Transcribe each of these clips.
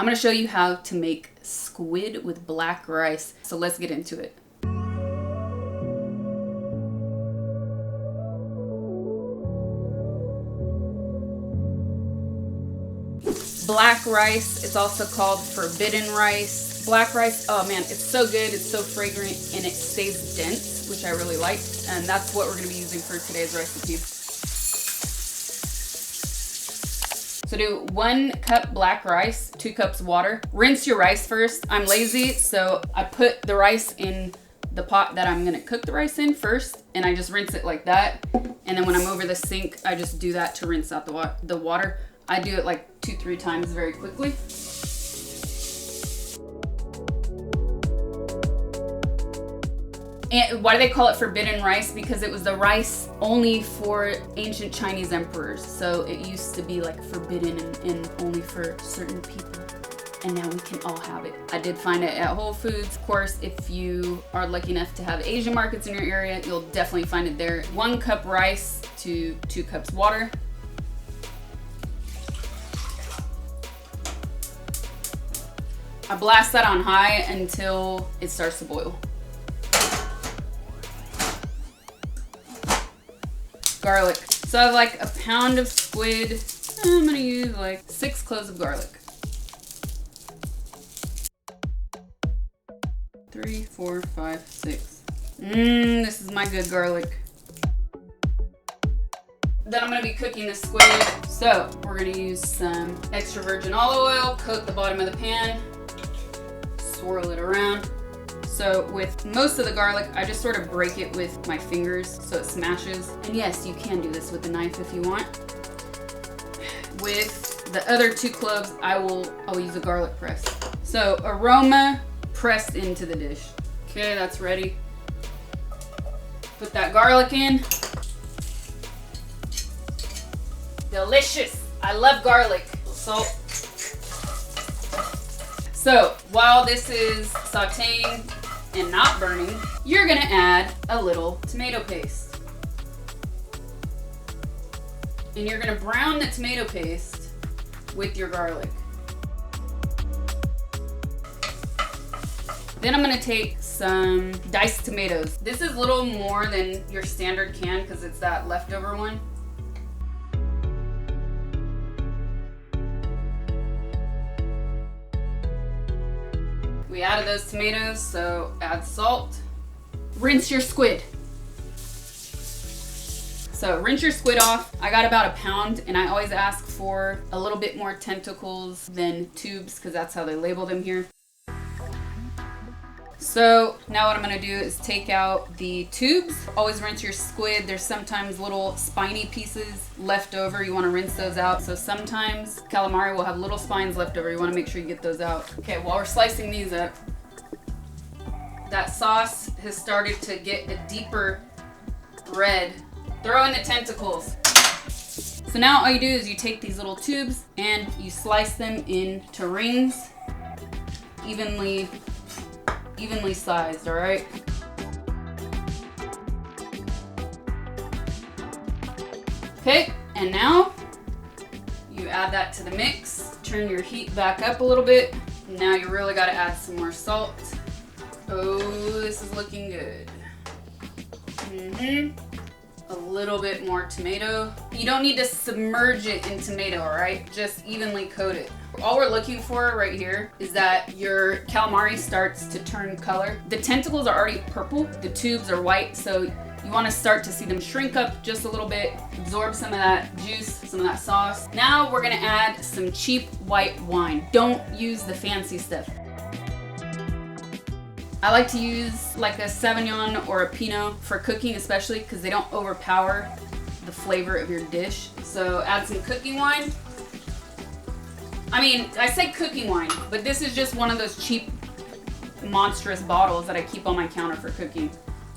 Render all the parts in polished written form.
I'm gonna show you how to make squid with black rice. So let's get into it. Black rice is also called forbidden rice. Black rice, oh man, it's so good, it's so fragrant, and it stays dense, which I really like. And that's what we're gonna be using for today's recipe. So do 1 cup black rice, 2 cups water. Rinse your rice first. I'm lazy, so I put the rice in the pot that I'm gonna cook the rice in first, and I just rinse it like that. And then when I'm over the sink, I just do that to rinse out the water. I do it like 2-3 times very quickly. And why do they call it forbidden rice? Because it was the rice only for ancient Chinese emperors. So it used to be like forbidden and only for certain people. And now we can all have it. I did find it at Whole Foods. Of course, if you are lucky enough to have Asian markets in your area, you'll definitely find it there. 1 cup rice to 2 cups water. I blast that on high until it starts to boil. Garlic. So I have like a pound of squid. I'm gonna use like 6 cloves of garlic. 3, 4, 5, 6. This is my good garlic. Then I'm gonna be cooking the squid. So we're gonna use some extra virgin olive oil, coat the bottom of the pan, swirl it around. So with most of the garlic, I just sort of break it with my fingers so it smashes. And yes, you can do this with a knife if you want. With the other 2 cloves, I'll use a garlic press. So aroma pressed into the dish. Okay, that's ready. Put that garlic in. Delicious. I love garlic. Salt. So while this is sauteing and not burning, you're gonna add a little tomato paste. And you're gonna brown the tomato paste with your garlic. Then I'm gonna take some diced tomatoes. This is a little more than your standard can because it's that leftover one. We added those tomatoes, so add salt. Rinse your squid. So rinse your squid off. I got about a pound, and I always ask for a little bit more tentacles than tubes because that's how they label them here. So now what I'm gonna do is take out the tubes. Always rinse your squid. There's sometimes little spiny pieces left over. You wanna rinse those out. So sometimes calamari will have little spines left over. You wanna make sure you get those out. Okay, while we're slicing these up, that sauce has started to get a deeper red. Throw in the tentacles. So now all you do is you take these little tubes and you slice them into rings, evenly sized, all right? Okay, and now you add that to the mix. Turn your heat back up a little bit. Now you really gotta add some more salt. Oh, this is looking good. A little bit more tomato. You don't need to submerge it in tomato, all right? Just evenly coat it. All we're looking for right here is that your calamari starts to turn color. The tentacles are already purple, the tubes are white, so you want to start to see them shrink up just a little bit, absorb some of that juice, some of that sauce. Now we're gonna add some cheap white wine. Don't use the fancy stuff. I like to use like a Sauvignon or a Pinot for cooking, especially because they don't overpower the flavor of your dish. So add some cooking wine. I mean, I say cooking wine, but this is just one of those cheap, monstrous bottles that I keep on my counter for cooking.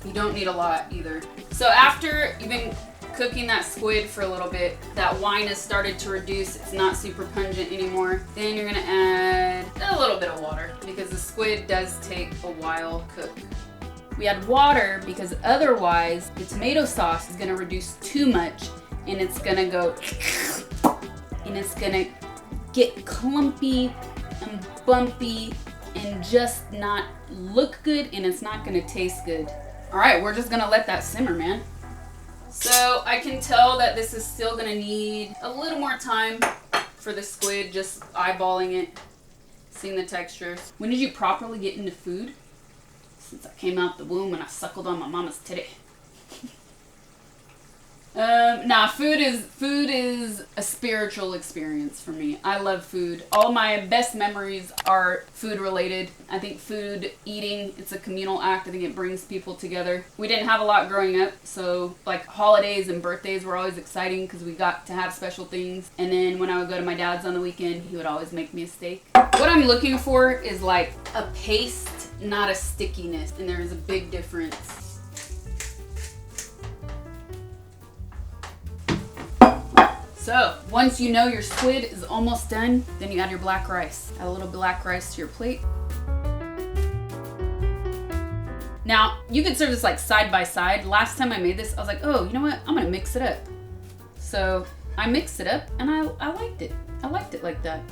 You don't need a lot either. So after you've been cooking that squid for a little bit, that wine has started to reduce. It's not super pungent anymore. Then you're gonna add a little bit of water because the squid does take a while to cook. We add water because otherwise the tomato sauce is gonna reduce too much and it's gonna go and it's gonna get clumpy and bumpy and just not look good, and it's not gonna taste good. All right, we're just gonna let that simmer, man. So I can tell that this is still gonna need a little more time for the squid, just eyeballing it, seeing the textures. When did you properly get into food? Since I came out the womb and I suckled on my mama's titty. Nah, food is a spiritual experience for me. I love food. All my best memories are food related. I think food eating, it's a communal act. I think it brings people together. We didn't have a lot growing up, so like holidays and birthdays were always exciting because we got to have special things. And then when I would go to my dad's on the weekend, he would always make me a steak. What I'm looking for is like a paste, not a stickiness, and there is a big difference. So, once you know your squid is almost done, then you add your black rice. Add a little black rice to your plate. Now, you could serve this like side by side. Last time I made this, I was like, oh, you know what? I'm gonna mix it up. So, I mixed it up and I liked it. I liked it like that.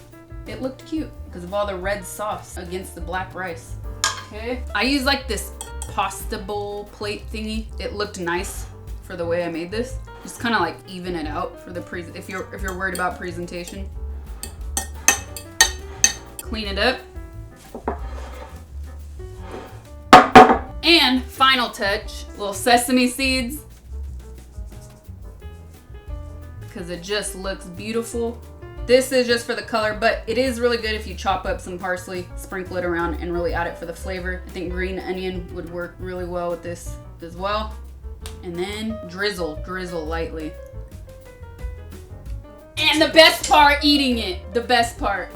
It looked cute because of all the red sauce against the black rice. Okay. I use like this pasta bowl plate thingy. It looked nice for the way I made this. Just kind of like even it out for the if you're worried about presentation. Clean it up. And final touch, little sesame seeds. Because it just looks beautiful. This is just for the color, but it is really good if you chop up some parsley, sprinkle it around, and really add it for the flavor. I think green onion would work really well with this as well. And then drizzle lightly. And the best part, eating it. The best part.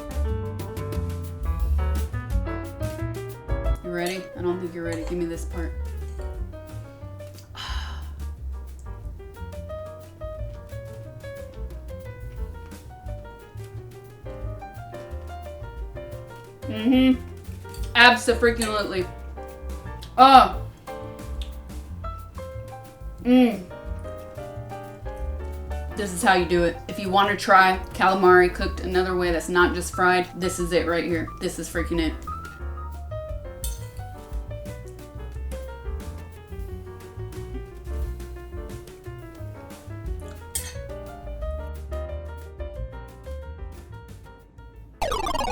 You ready? I don't think you're ready. Give me this part. Abso-freaking-lutely. Oh. This is how you do it. If you want to try calamari cooked another way that's not just fried, this is it right here. This is freaking it.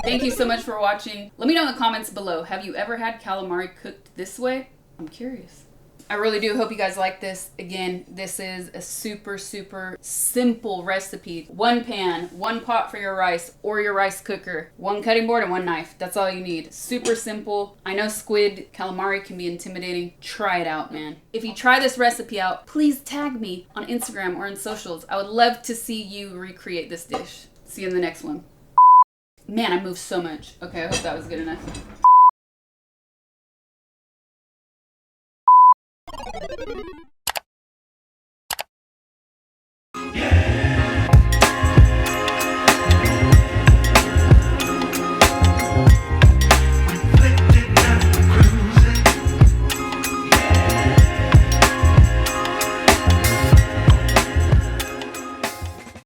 Thank you so much for watching. Let me know in the comments below. Have you ever had calamari cooked this way? I'm curious. I really do hope you guys like this. Again, this is a super simple recipe. One pan, one pot for your rice or your rice cooker, one cutting board and one knife. That's all you need. Super simple. I know squid, calamari can be intimidating. Try it out, man. If you try this recipe out, please tag me on Instagram or in socials. I would love to see you recreate this dish. See you in the next one. Man, I moved so much. Okay, I hope that was good enough.